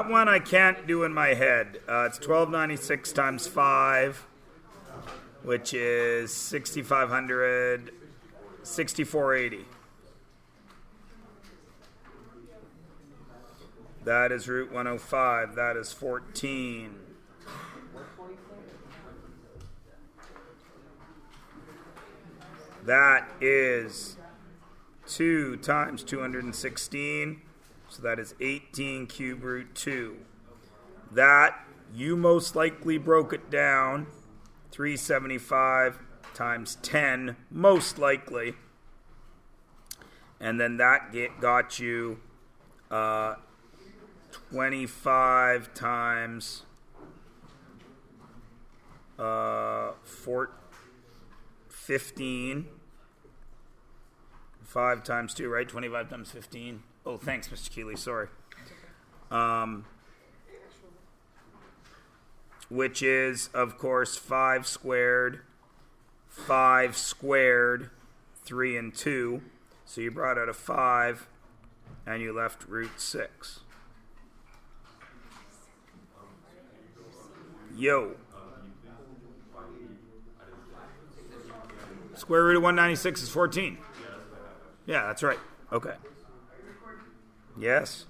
That one I can't do in my head. It's 1296 times 5, which is 6,500, 6480. That is root 105. That is 14. That is 2 times 216. So that is 18 cube root 2. That, you most likely broke it down, 375 times 10, most likely. And then that got you 25 times 15. 5 times 2, right? 25 times 15. Oh, thanks, Mr. Keeley. Sorry. Which is, of course, 5 squared, 3 and 2. So you brought out a 5, and you left root 6. Yo. Square root of 196 is 14. Yeah, that's right. Okay. Yes.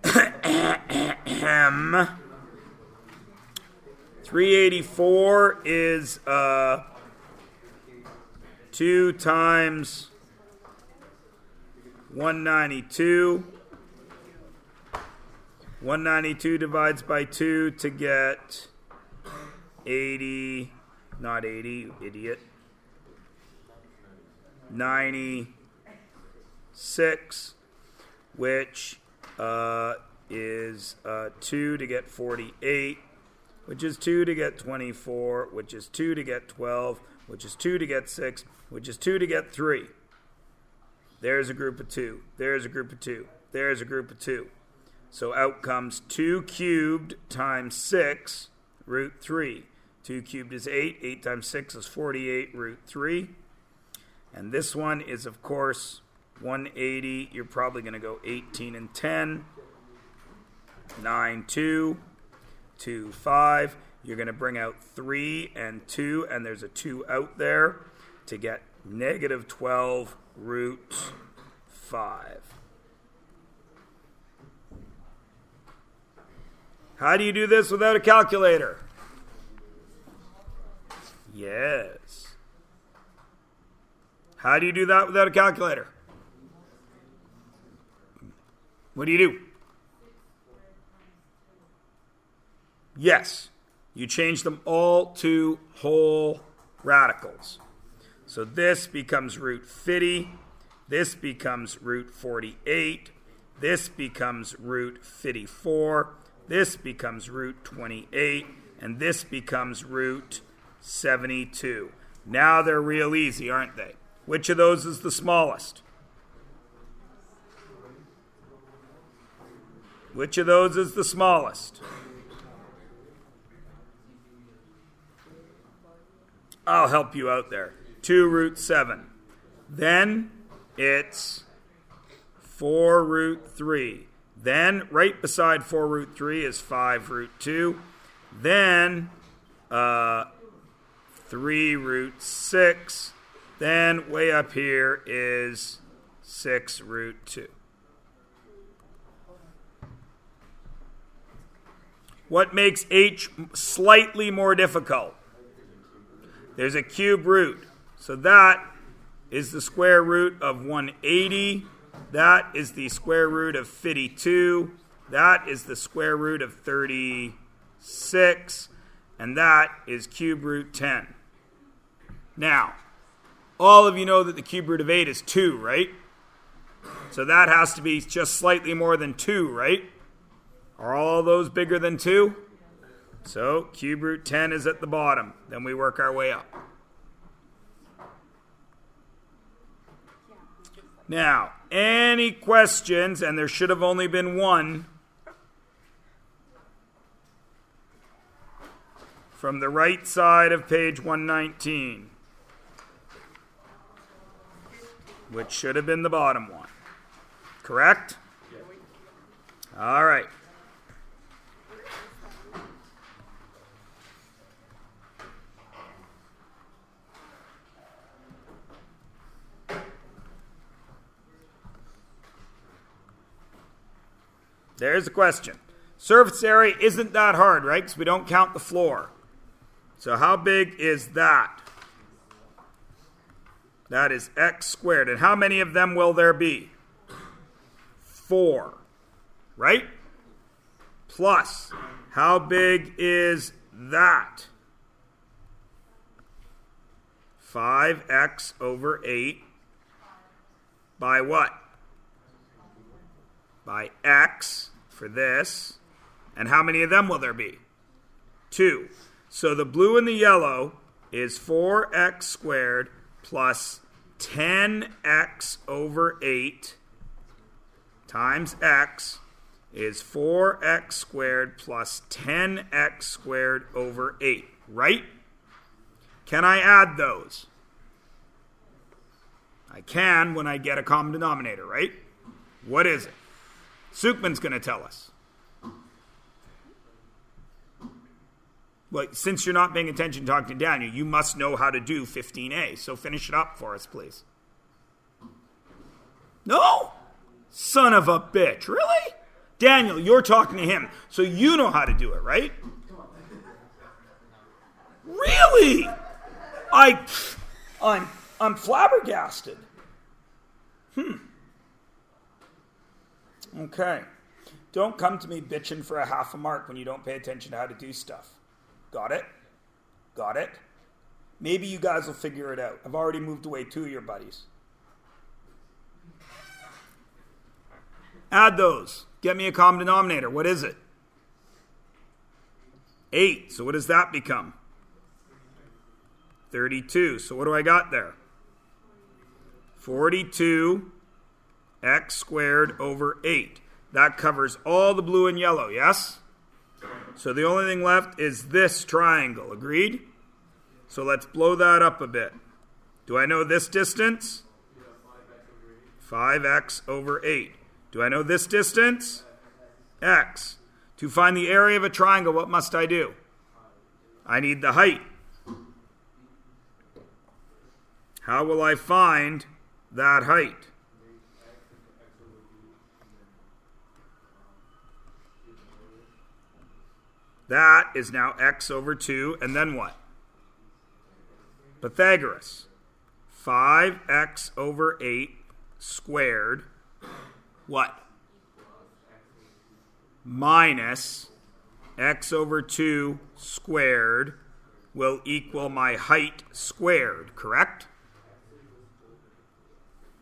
384 is 2 times 192. 192 divides by 2 to get 80, not 80, you idiot. 96, which is 2 to get 48, which is 2 to get 24, which is 2 to get 12, which is 2 to get 6, which is 2 to get 3. There's a group of 2. There's a group of 2. There's a group of 2. So out comes 2 cubed times 6, root 3. 2 cubed is 8. 8 times 6 is 48, root 3. And this one is, of course, 180. You're probably going to go 18 and 10. 9, 2. 2, 5. You're going to bring out 3 and 2, and there's a 2 out there to get negative 12 root 5. How do you do this without a calculator? Yes. How do you do that without a calculator? What do? Yes. You change them all to whole radicals. So this becomes root 50. This becomes root 48. This becomes root 54. This becomes root 28. And this becomes root 72. Now they're real easy, aren't they? Which of those is the smallest? Which of those is the smallest? I'll help you out there. 2 root 7. Then it's 4 root 3. Then right beside 4 root 3 is 5 root 2. Then 3 root 6. Then way up here is 6 root 2. What makes H slightly more difficult? There's a cube root. So that is the square root of 180. That is the square root of 52. That is the square root of 36. And that is cube root 10. Now, all of you know that the cube root of 8 is 2, right? So that has to be just slightly more than 2, right? Are all those bigger than 2? So cube root 10 is at the bottom. Then we work our way up. Now, any questions, and there should have only been one, from the right side of page 119, which should have been the bottom one. Correct? All right. There's the question. Surface area isn't that hard, right? Because we don't count the floor. So how big is that? That is x squared. And how many of them will there be? 4. Right? Plus, how big is that? 5x over 8 by what? By x for this. And how many of them will there be? 2. So the blue and the yellow is 4x squared plus 10x over 8 times x is 4x squared plus 10x squared over 8, right? Can I add those? I can when I get a common denominator, right? What is it? Sukman's going to tell us. Well, since you're not paying attention talking to Daniel, you must know how to do 15a. So finish it up for us, please. No? Son of a bitch. Really? Daniel, you're talking to him, so you know how to do it, right? Really? I'm flabbergasted. Okay. Don't come to me bitching for a half a mark when you don't pay attention to how to do stuff. Got it? Got it? Maybe you guys will figure it out. I've already moved away 2 of your buddies. Add those. Get me a common denominator. What is it? 8. So what does that become? 32. So what do I got there? 42 x squared over 8. That covers all the blue and yellow, yes? So the only thing left is this triangle. Agreed? So let's blow that up a bit. Do I know this distance? 5x over 8. Do I know this distance? X. To find the area of a triangle, what must I do? I need the height. How will I find that height? That is now x over 2, and then what? Pythagoras. 5x over 8 squared, what? Minus x over 2 squared will equal my height squared, correct?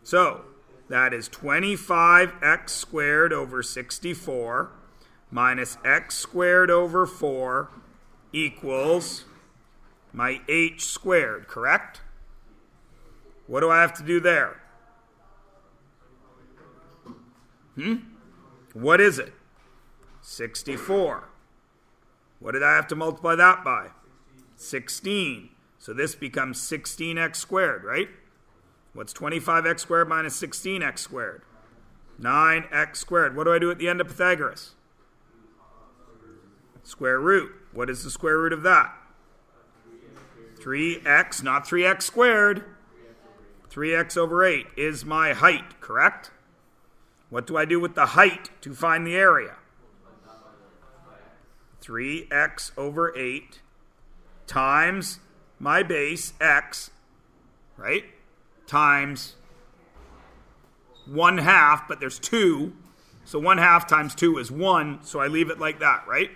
So, that is 25x squared over 64 minus x squared over 4 equals my h squared, correct? What do I have to do there? What is it? 64. What did I have to multiply that by? 16. So this becomes 16x squared, right? What's 25x squared minus 16x squared? 9x squared. What do I do at the end of Pythagoras? Square root. What is the square root of that? 3x, not 3x squared. 3x over 8 is my height, correct? What do I do with the height to find the area? 3x over 8 times my base, x, right? Times 1/2, but there's 2. So 1/2 times 2 is 1, so I leave it like that, right?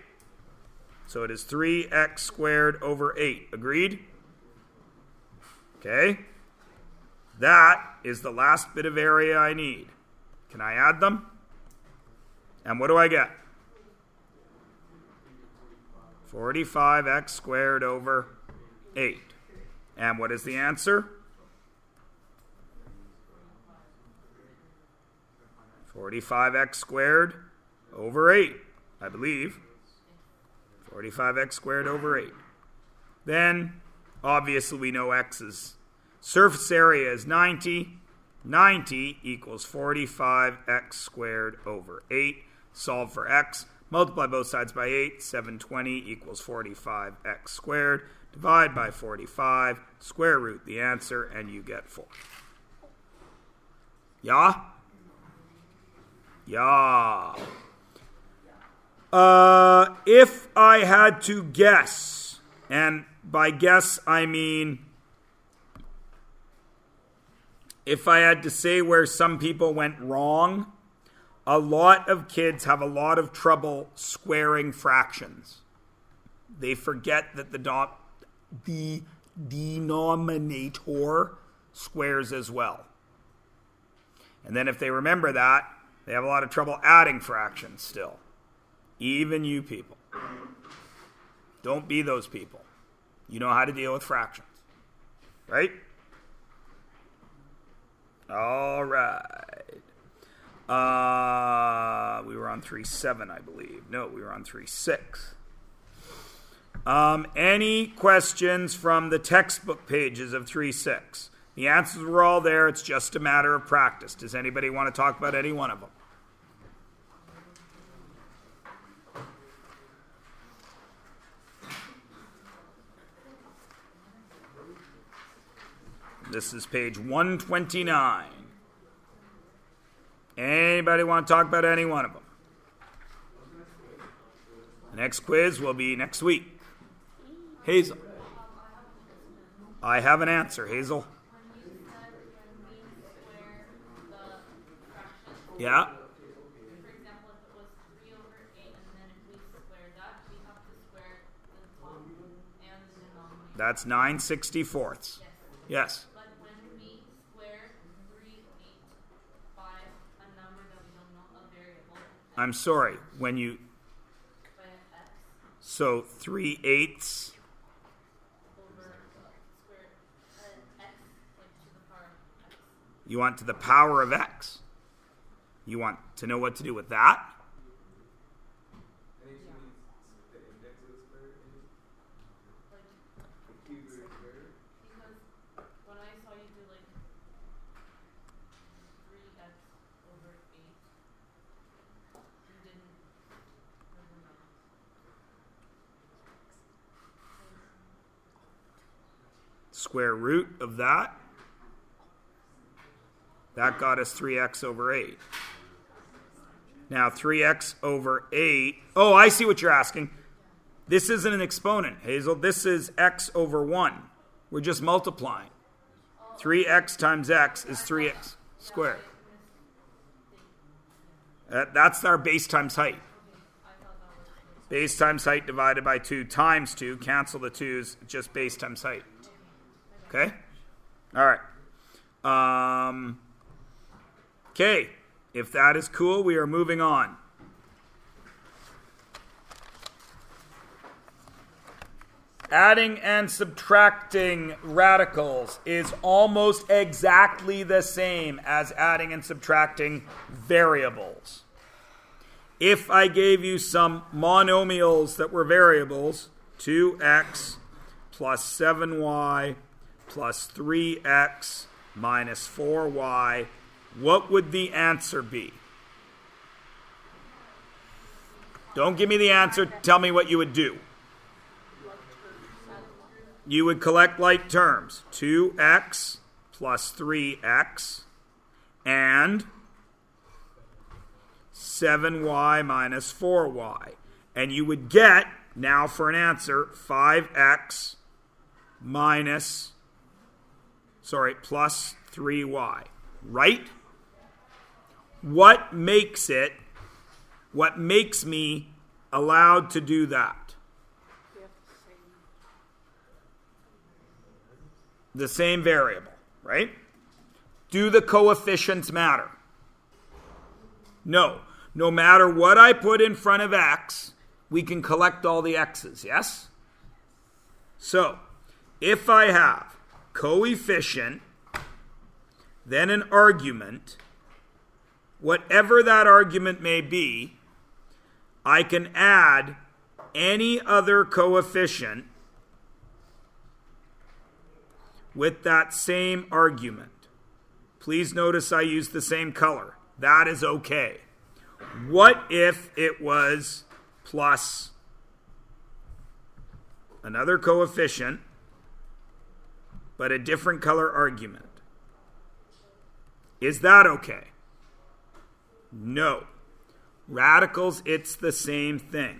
So it is 3x squared over 8. Agreed? Okay. That is the last bit of area I need. Can I add them? And what do I get? 45x squared over 8. And what is the answer? 45x squared over 8, I believe. 45x squared over 8. Then, obviously, we know x's surface area is 90. 90 equals 45x squared over 8. Solve for x. Multiply both sides by 8. 720 equals 45x squared. Divide by 45. Square root the answer, and you get 4. Yeah? Yeah. If I had to guess, and by guess I mean if I had to say where some people went wrong, a lot of kids have a lot of trouble squaring fractions. They forget that the denominator squares as well. And then if they remember that, they have a lot of trouble adding fractions still. Even you people. Don't be those people. You know how to deal with fractions. Right? All right. We were on 3.7, I believe. No, we were on 3.6. Any questions from the textbook pages of 3.6? The answers were all there. It's just a matter of practice. Does anybody want to talk about any one of them? This is page 129. Anybody want to talk about any one of them? The next quiz will be next week. Hazel. I have an answer, Hazel. Yeah. For example, if it was 3 over 8, and then if we square that, we have to square the top and the denominator. That's 9/64. Yes. But when we square 3, 8 by a number that we don't know, a variable. I'm sorry. When you... By an x. So 3/8. Over square x, like to the power of x. You want to the power of x. You want to know what to do with that? Because when I saw you do like 3x over 8, you didn't remember. Square root of that. That got us 3x over 8. Now 3x over 8. Oh, I see what you're asking. This isn't an exponent, Hazel. This is x over 1. We're just multiplying. 3x times x is 3x squared. That's our base times height. Base times height divided by 2 times 2. Cancel the 2's. Just base times height. Okay? All right. Okay. If that is cool, we are moving on. Adding and subtracting radicals is almost exactly the same as adding and subtracting variables. If I gave you some monomials that were variables, 2x plus 7y plus 3x minus 4y, what would the answer be? Don't give me the answer. Tell me what you would do. You would collect like terms. 2x plus 3x and 7y minus 4y. And you would get, now for an answer, 5x plus 3y. Right? What makes me allowed to do that? The same variable, right? Do the coefficients matter? No. No matter what I put in front of x, we can collect all the x's, yes? So, if I have coefficient, then an argument, whatever that argument may be, I can add any other coefficient with that same argument. Please notice I use the same color. That is okay. What if it was plus another coefficient, but a different color argument? Is that okay? No. Radicals, it's the same thing.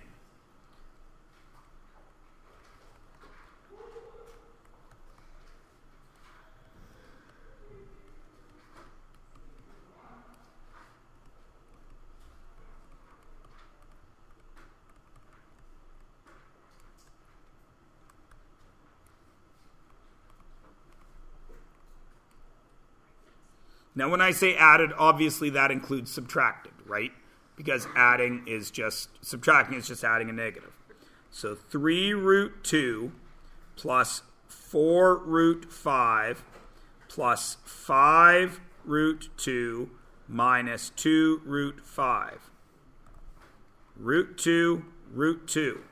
Now, when I say added, obviously that includes subtracted, right? Because subtracting is just adding a negative. So 3 root 2 plus 4 root 5 plus 5 root 2 minus 2 root 5. Root 2, root 2.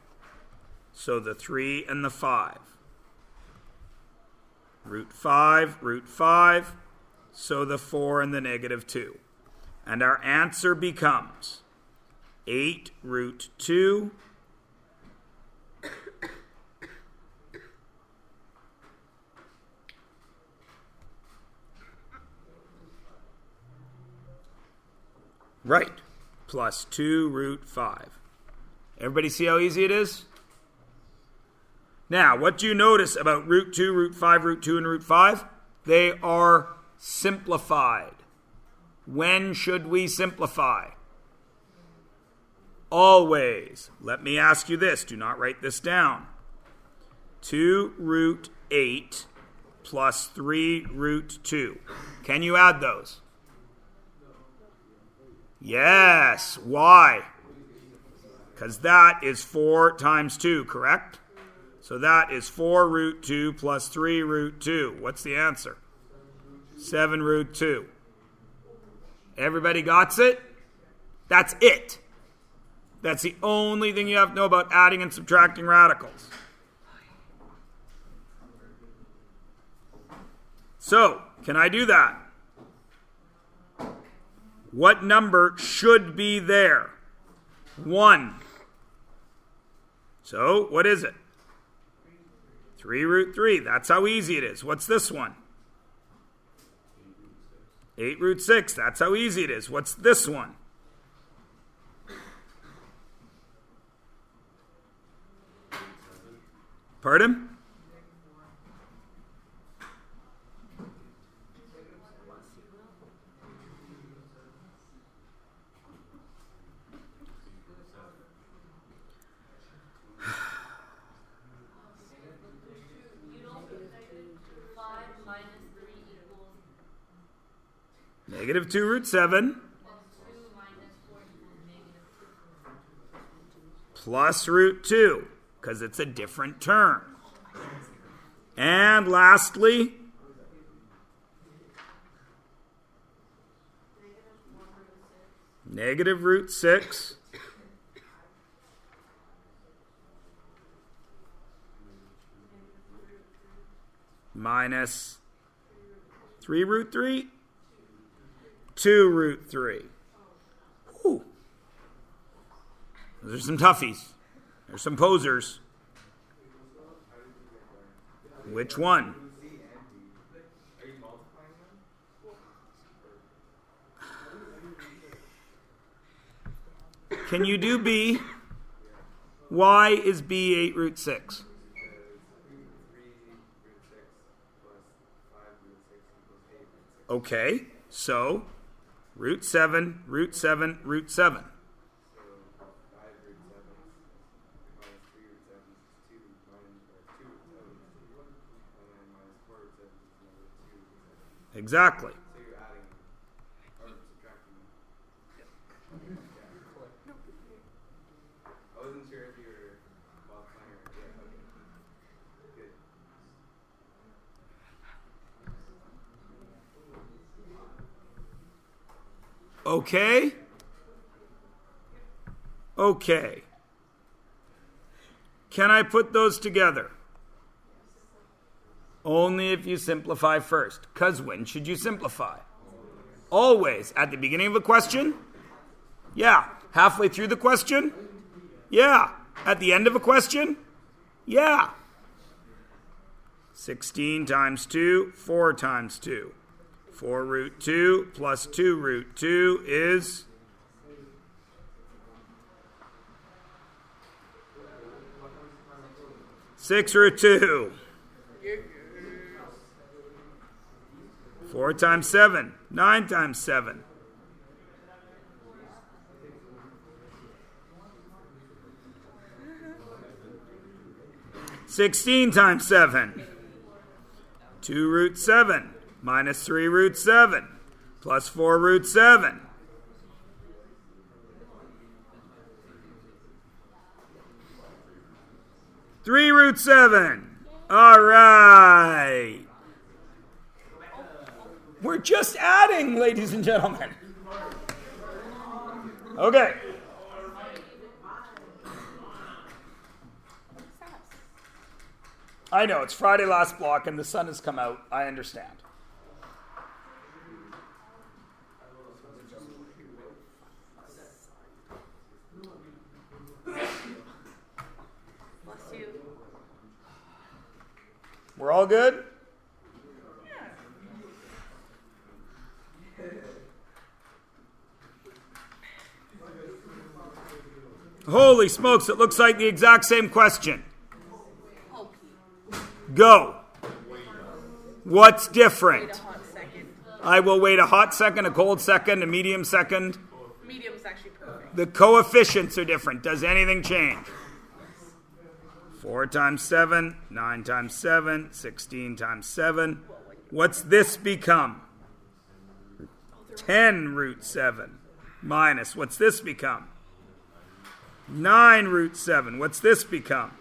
So the 3 and the 5. Root 5, root 5. So the 4 and the negative 2. And our answer becomes 8 root 2 right, plus 2 root 5. Everybody see how easy it is? Now, what do you notice about root 2, root 5, root 2, and root 5? They are simplified. When should we simplify? Always. Let me ask you this. Do not write this down. 2 root 8 plus 3 root 2. Can you add those? Yes. Why? Because that is 4 times 2, correct? So that is 4 root 2 plus 3 root 2. What's the answer? 7 root 2. Everybody got it? That's it. That's the only thing you have to know about adding and subtracting radicals. So, can I do that? What number should be there? 1. So, what is it? 3 root 3. That's how easy it is. What's this one? 8 root 6. That's how easy it is. What's this one? Pardon? Negative 2 root 7 plus root 2, because it's a different term. And lastly, negative root 6 minus 3 root 3. 2 root 3. Whew. Those are some toughies. There's some posers. Which one? Can you do B? Why is B 8 root 6? Okay, so root 7, root 7, root 7. Exactly. I wasn't sure if you were multiplying or good. Okay. Okay. Can I put those together? Only if you simplify first. Because when should you simplify? Always. At the beginning of a question? Yeah. Halfway through the question? Yeah. At the end of a question? Yeah. 16 times 2, 4 times 2. 4 root 2 plus 2 root 2 is 6 root 2. 4 times 7, 9 times 7. 16 times 7. 2 root 7 minus 3 root 7 plus 4 root 7. Three root 7. All right. We're just adding, ladies and gentlemen. Okay. I know, it's Friday last block and the sun has come out. I understand. Bless you. We're all good? Holy smokes, it looks like the exact same question. Go. What's different? Wait a hot second. I will wait a hot second, a cold second, a medium second. Medium's actually perfect. The coefficients are different. Does anything change? 4 times 7, 9 times 7, 16 times 7. What's this become? 10 root 7 minus. What's this become? 9 root 7. What's this become?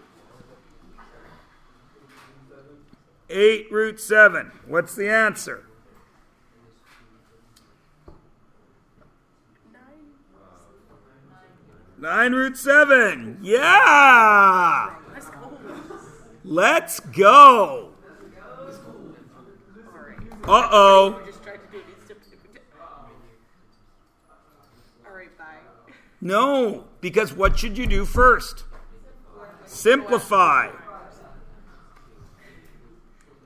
8 root 7. What's the answer? 9 root 7. Yeah! Let's Let's go. go. Alright. Uh-oh. We're just trying to do these. Alright, bye. No, because what should you do first? Simplify.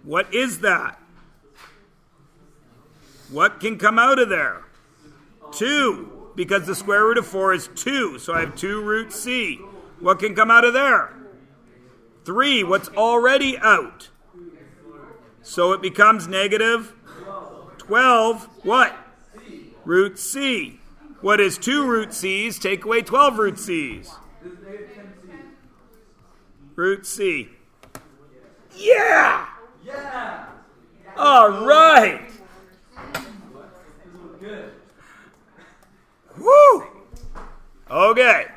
What is that? What can come out of there? 2, because the square root of 4 is 2, so I have 2 root c. What can come out of there? 3, what's already out? So it becomes negative 12, what? Root c. What is 2 root c's? Take away 12 root c's. Root c. Yeah! Yeah! All right. Woo! Okay.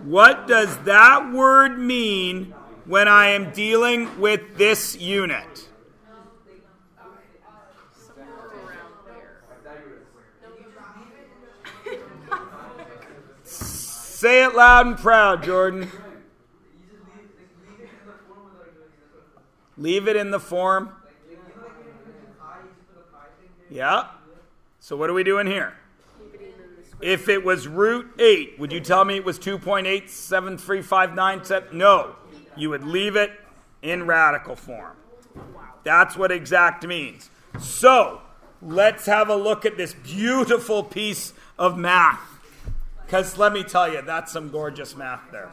What does that word mean when I am dealing with this unit? Somewhere around there. Say it loud and proud, Jordan. Leave it in the form. Yeah. So what are we doing here? If it was root 8, would you tell me it was 2.873597? No. You would leave it in radical form. That's what exact means. So, let's have a look at this beautiful piece of math. Because let me tell you, that's some gorgeous math there.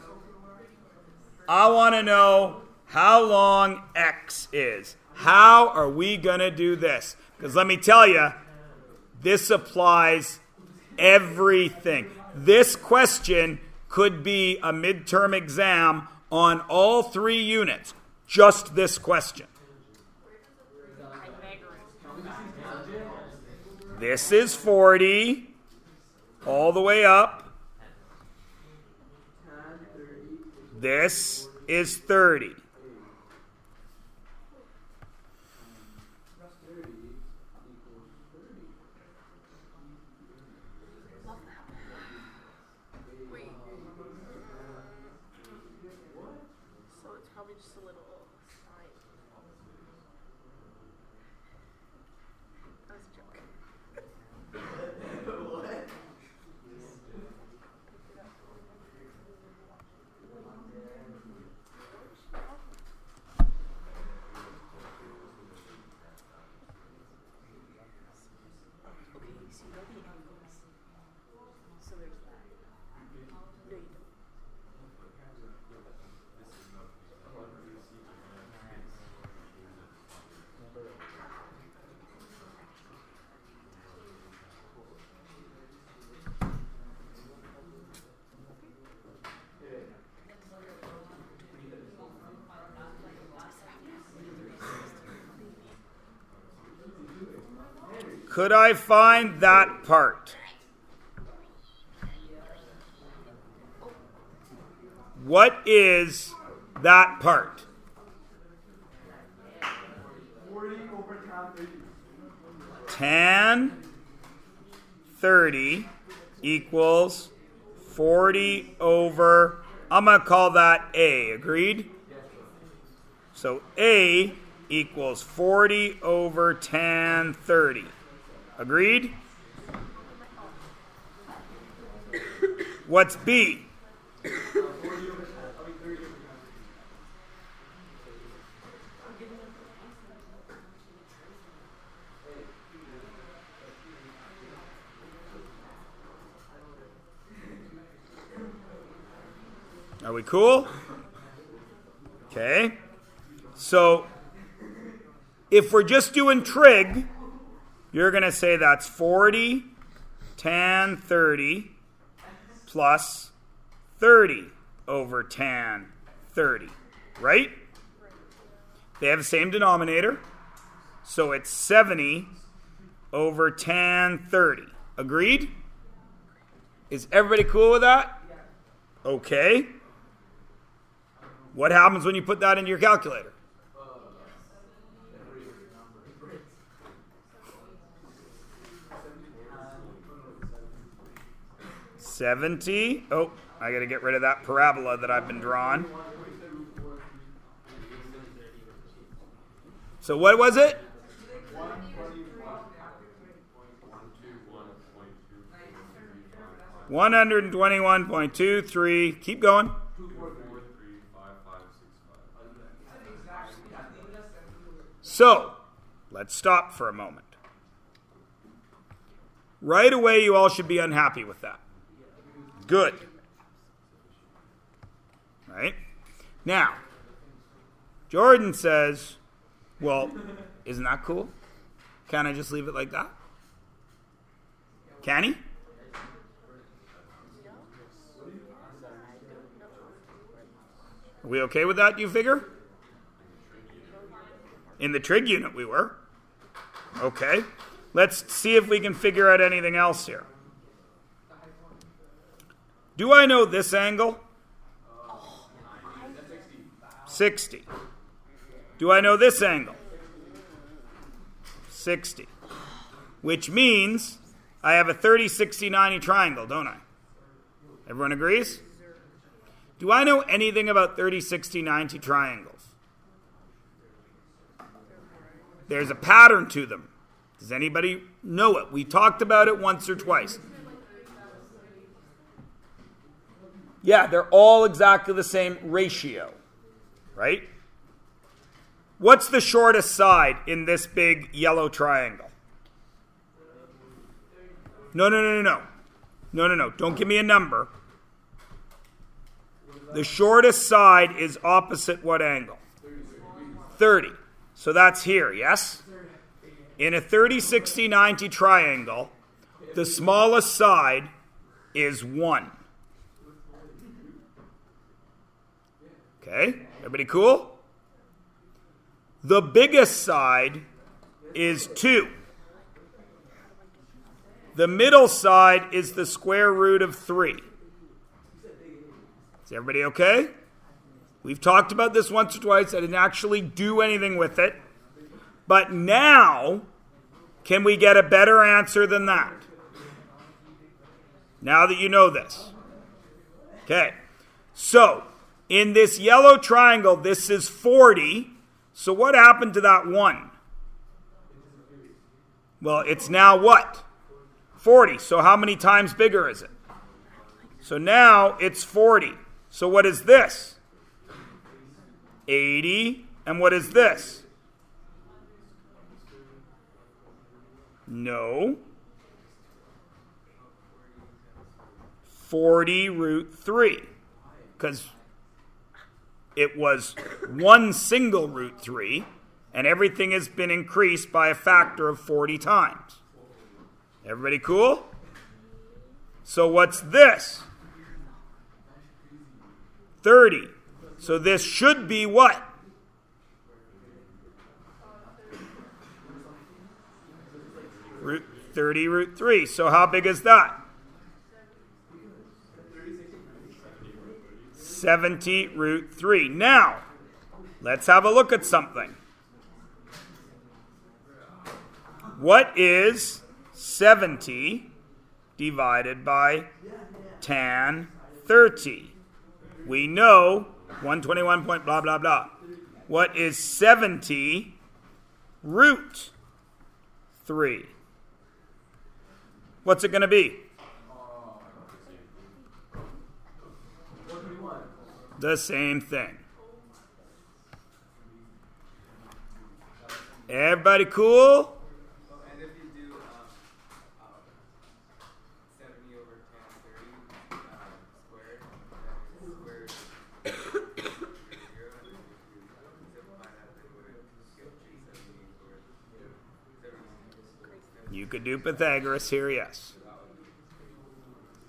I want to know how long x is. How are we going to do this? Because let me tell you, this applies everything. This question could be a midterm exam on all 3 units. Just this question. This is 40, all the way up. This is 30. Wait. So it's probably just a little sign. That was a joke. Could I find that part? What is that part? 40 over Tan 30 equals 40 over, I'm going to call that A. Agreed? So A equals 40 over tan 30. Agreed? What's B? Are we cool? Okay. So, if we're just doing trig, you're going to say that's 40 tan 30 plus 30 over tan 30. Right? They have the same denominator. So it's 70 over tan 30. Agreed? Is everybody cool with that? Okay. What happens when you put that into your calculator? $70. Oh, I got to get rid of that parabola that I've been drawing. So what was it? 121.23. Keep going. So, let's stop for a moment. Right away, you all should be unhappy with that. Good. Right? Now, Jordan says, well, isn't that cool? Can't I just leave it like that? Can he? Are we okay with that, do you figure? In the trig unit we were. Okay. Let's see if we can figure out anything else here. Do I know this angle? 60. Do I know this angle? 60. Which means I have a 30, 60, 90 triangle, don't I? Everyone agrees? Do I know anything about 30, 60, 90 triangles? There's a pattern to them. Does anybody know it? We talked about it once or twice. Yeah, they're all exactly the same ratio, right? What's the shortest side in this big yellow triangle? No. Don't give me a number. The shortest side is opposite what angle? 30. So that's here, yes? In a 30, 60, 90 triangle, the smallest side is 1. Okay, everybody cool? The biggest side is 2. The middle side is the square root of 3. Is everybody okay? We've talked about this once or twice. I didn't actually do anything with it. But now, can we get a better answer than that? Now that you know this. Okay. So, in this yellow triangle, this is 40. So what happened to that 1? Well, it's now what? 40. So how many times bigger is it? So now it's 40. So what is this? 80. And what is this? No. 40 root 3. Because it was one single root 3, and everything has been increased by a factor of 40 times. Everybody cool? So what's this? 30. So this should be what? Root 30 root 3. So how big is that? 70 root 3. Now, let's have a look at something. What is 70 divided by tan 30? We know 121 point blah, blah, blah. What is 70 root 3? What's it going to be? The same thing. Everybody cool? And if you do 70 over tan 30 squared, that is squared 0, and then if you simplify that, then would it get 370 over 70? You could do Pythagoras here, yes.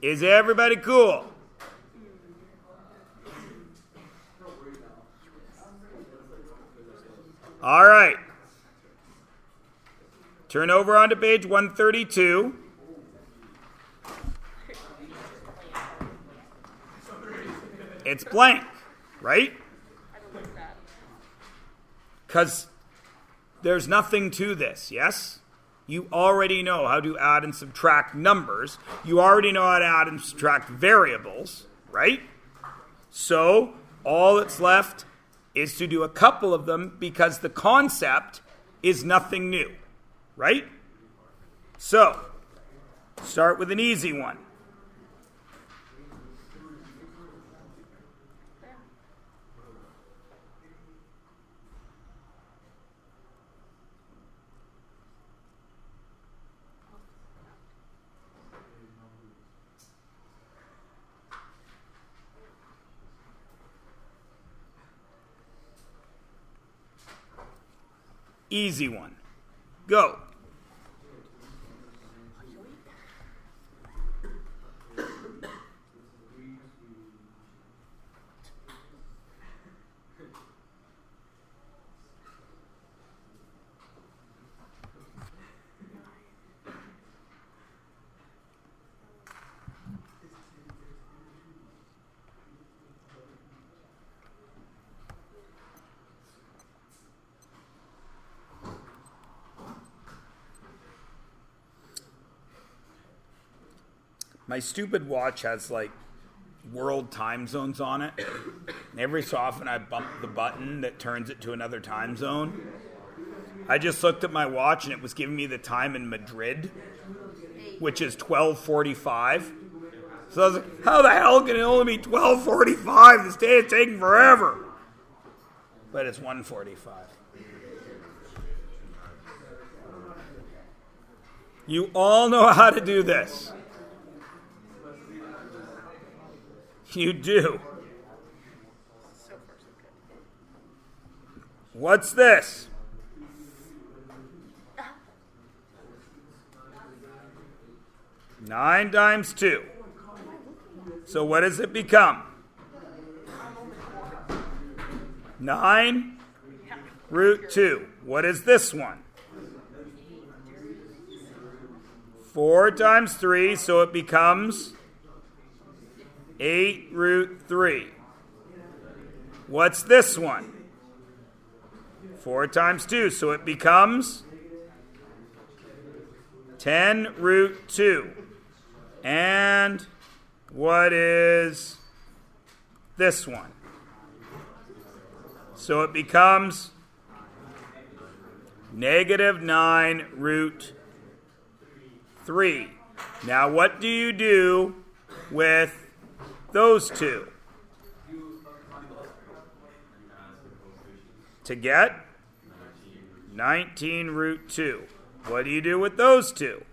Is everybody cool? All right. Turn over onto page 132. It's blank, right? I don't like that. Because there's nothing to this, yes? You already know how to add and subtract numbers. You already know how to add and subtract variables, right? So all that's left is to do a couple of them because the concept is nothing new, right? So, start with an easy one. Easy one. Go. My stupid watch has like world time zones on it. And every so often I bump the button that turns it to another time zone. I just looked at my watch and it was giving me the time in Madrid, which is 12:45. So I was like, how the hell can it only be 12:45? This day is taking forever. But it's 1:45. You all know how to do this. You do. So far, so good. What's this? Nine times 2. So what does it become? 9 root 2. What is this one? 4 times 3, so it becomes 8 root 3. What's this one? 4 times 2, so it becomes 10 root 2. And what is this one? So it becomes -9 root 3. Now what do you do with those two? To get 19 root 2. What do you do with those two?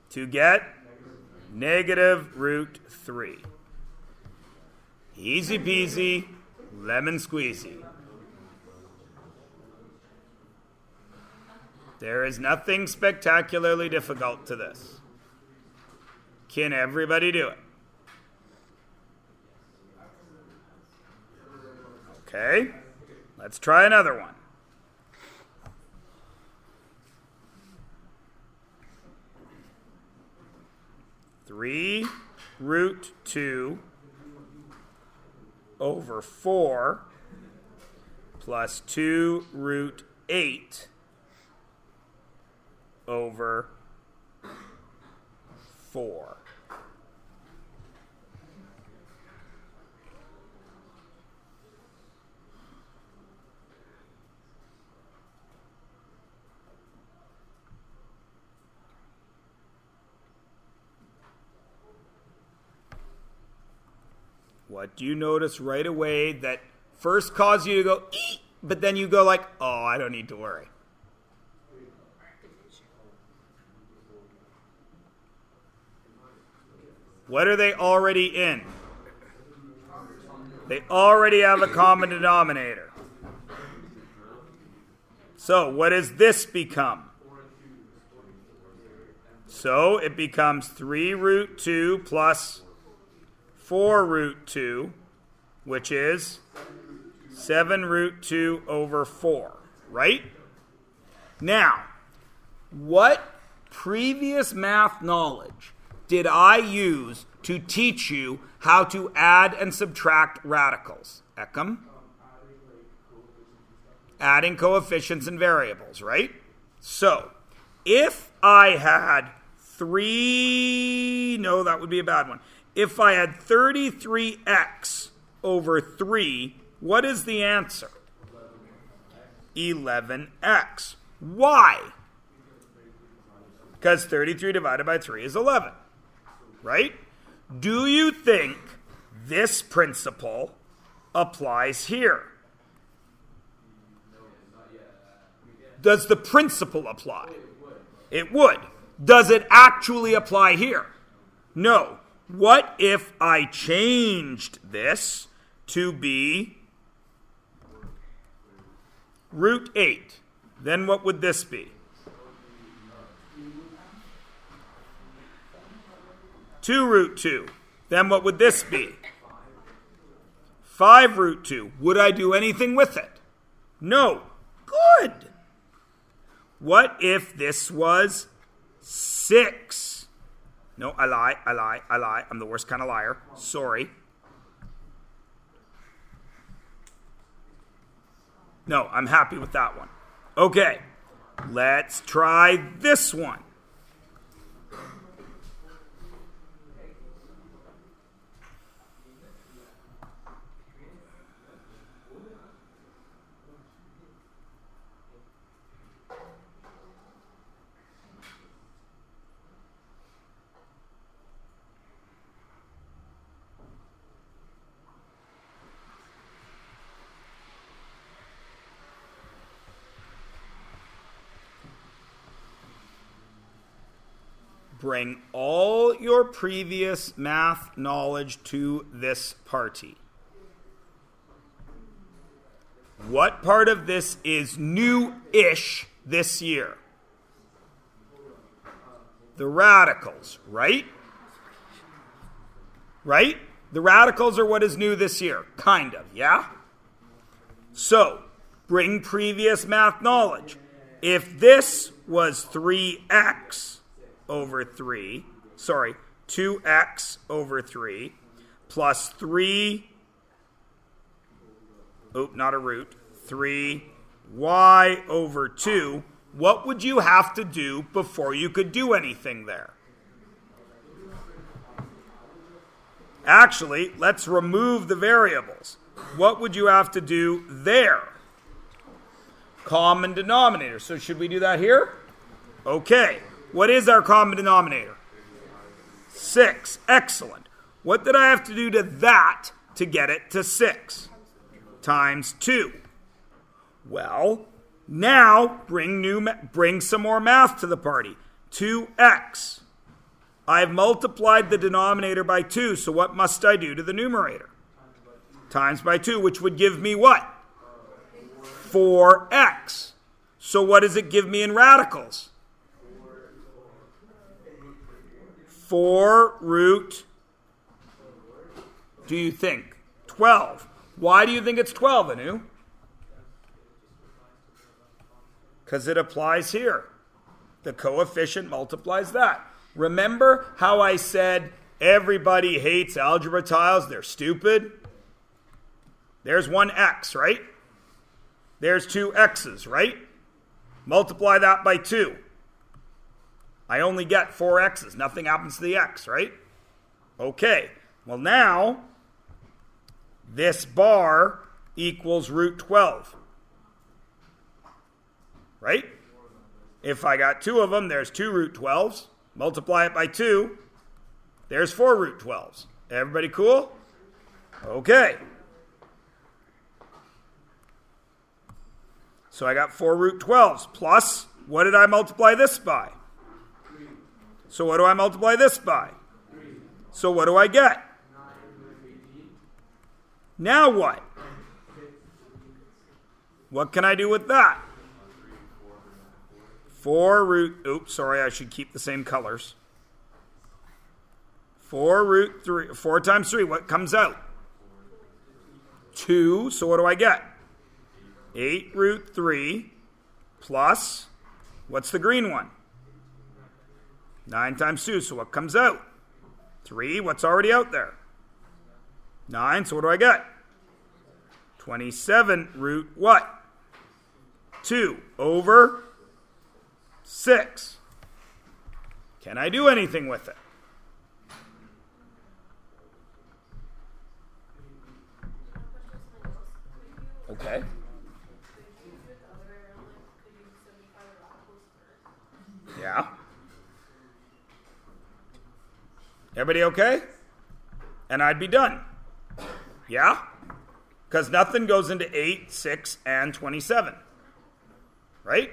To get negative root 3. Easy peasy, lemon squeezy. There is nothing spectacularly difficult to this. Can everybody do it? Okay, let's try another one. 3 root 2 over 4 plus 2 root 8 over 4. What do you notice right away that first caused you to go, eek, but then you go like, oh, I don't need to worry? What are they already in? They already have a common denominator. So what does this become? So it becomes 3 root 2 plus 4 root 2, which is 7 root 2 over 4, right? Now, what previous math knowledge did I use to teach you how to add and subtract radicals? Eckham? Adding coefficients and variables, right? So, if I had no, that would be a bad one. If I had 33x over 3, what is the answer? 11x. Why? Because 33 divided by 3 is 11. Right? Do you think this principle applies here? Does the principle apply? It would. Does it actually apply here? No. What if I changed this to be root 8? Then what would this be? 2 root 2. Then what would this be? 5 root 2. Would I do anything with it? No. Good. What if this was 6? No, I lie. I'm the worst kind of liar. Sorry. No, I'm happy with that one. Okay, let's try this one. Bring all your previous math knowledge to this party. What part of this is new-ish this year? The radicals, right? Right? The radicals are what is new this year. Kind of, yeah? So, bring previous math knowledge. If this was 2x over 3 plus 3, not a root, 3y over 2, what would you have to do before you could do anything there? Actually, let's remove the variables. What would you have to do there? Common denominator. So should we do that here? Okay. What is our common denominator? 6. Excellent. What did I have to do to that to get it to 6? Times 2. Well, now bring some more math to the party. 2x. I've multiplied the denominator by 2, so what must I do to the numerator? Times by 2, which would give me what? 4x. So what does it give me in radicals? 4 root, do you think? 12. Why do you think it's 12, Anu? Because it applies here. The coefficient multiplies that. Remember how I said everybody hates algebra tiles? They're stupid. There's one x, right? There's two x's, right? Multiply that by 2. I only get 4 x's. Nothing happens to the x, right? Okay. Well, now, this bar equals root 12. Right? If I got 2 of them, there's 2 root 12s. Multiply it by 2. There's 4 root 12s. Everybody cool? Okay. So I got 4 root 12s plus, what did I multiply this by? 3. So what do I multiply this by? 3. So what do I get? 9 18. Now what? What can I do with that? 4 root, oops, sorry, I should keep the same colors. 4 root 3, 4 times 3, what comes out? 2, so what do I get? 8 root 3 plus, what's the green one? 9 times 2, so what comes out? 3, what's already out there? 9, so what do I get? 27 root what? 2 over 6. Can I do anything with it? Okay. Yeah. Everybody okay? And I'd be done. Yeah? Because nothing goes into 8, 6, and 27. Right?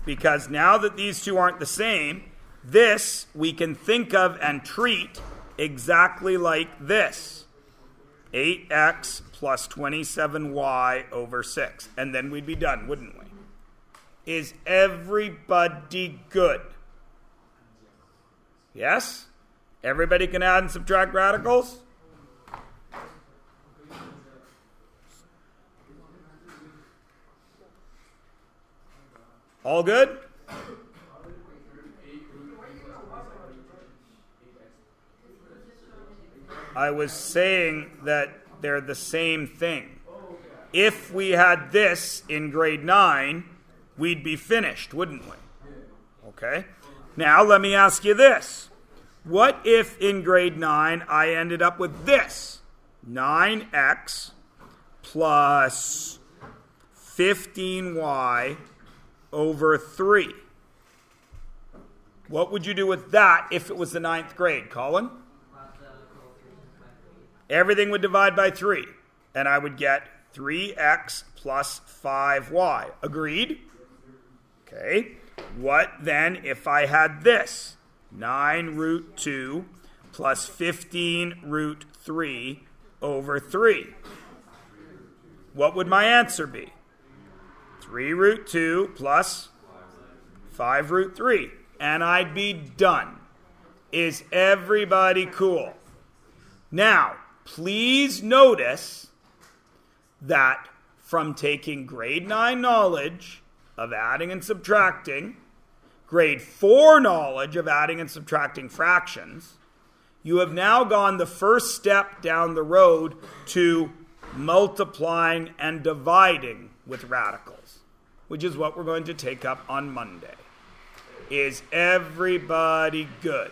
Because now that these two aren't the same, this we can think of and treat exactly like this. 8x plus 27y over 6. And then we'd be done, wouldn't we? Is everybody good? Yes? Everybody can add and subtract radicals? All good? I was saying that they're the same thing. If we had this in grade 9, we'd be finished, wouldn't we? Okay. Now let me ask you this. What if in grade 9 I ended up with this? 9x plus 15y over 3. What would you do with that if it was the 9th grade, Colin? Everything would divide by 3. And I would get 3x plus 5y. Agreed? Okay. What then if I had this? 9 root 2 plus 15 root 3 over 3. What would my answer be? 3 root 2 plus 5 root 3. And I'd be done. Is everybody cool? Now, please notice that from taking grade 9 knowledge of adding and subtracting, grade 4 knowledge of adding and subtracting fractions, you have now gone the first step down the road to multiplying and dividing with radicals, which is what we're going to take up on Monday. Is everybody good?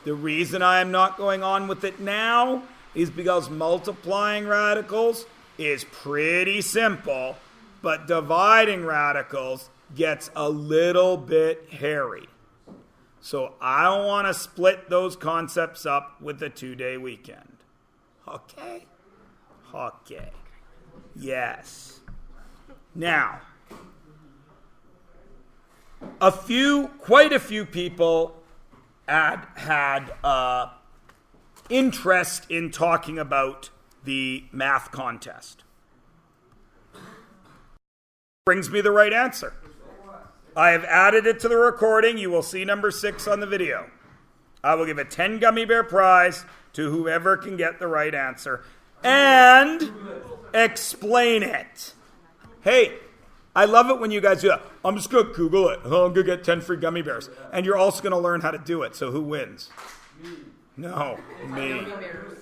The reason I am not going on with it now is because multiplying radicals is pretty simple, but dividing radicals gets a little bit hairy. So I don't want to split those concepts up with a 2-day weekend. Okay? Okay. Yes. Now, quite a few people had interest in talking about the math contest. Brings me the right answer. I have added it to the recording. You will see number 6 on the video. I will give a 10 gummy bear prize to whoever can get the right answer and explain it. Hey, I love it when you guys do that. I'm just going to Google it. Oh, I'm going to get 10 free gummy bears. And you're also going to learn how to do it. So who wins? No, me. Gummy bears.